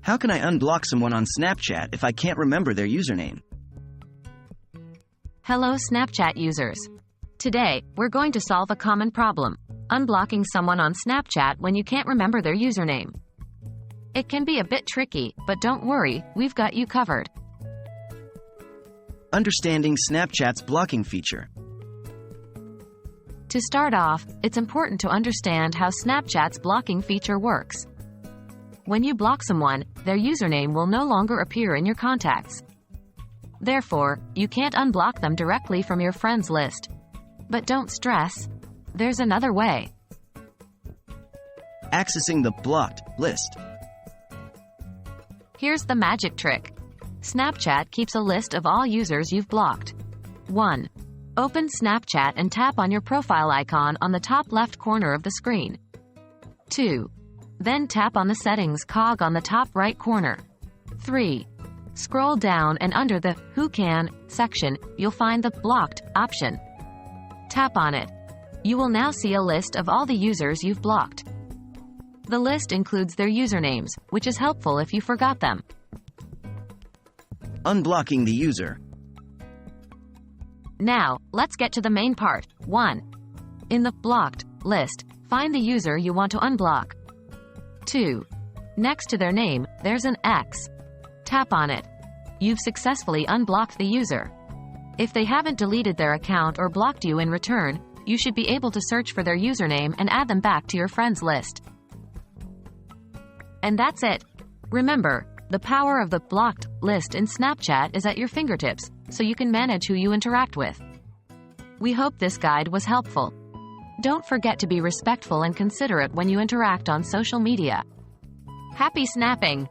How can I unblock someone on Snapchat if I can't remember their username? Hello Snapchat users. Today, we're going to solve a common problem: unblocking someone on Snapchat when you can't remember their username. It can be a bit tricky, but don't worry, we've got you covered. Understanding Snapchat's blocking feature. To start off, it's important to understand how Snapchat's blocking feature works. When you block someone, their username will no longer appear in your contacts. Therefore, you can't unblock them directly from your friends list. But don't stress. There's another way. Accessing the blocked list. Here's the magic trick. Snapchat keeps a list of all users you've blocked. 1. Open Snapchat and tap on your profile icon on the top left corner of the screen. 2. Then tap on the Settings cog on the top right corner. 3. Scroll down and under the Who Can section, you'll find the Blocked option. Tap on it. You will now see a list of all the users you've blocked. The list includes their usernames, which is helpful if you forgot them. Unblocking the user. Now, let's get to the main part. 1. In the Blocked list, find the user you want to unblock. 2. Next to their name, there's an X. Tap on it. You've successfully unblocked the user. If they haven't deleted their account or blocked you in return, you should be able to search for their username and add them back to your friends list. And that's it. Remember, the power of the blocked list in Snapchat is at your fingertips, so you can manage who you interact with. We hope this guide was helpful. Don't forget to be respectful and considerate when you interact on social media. Happy snapping!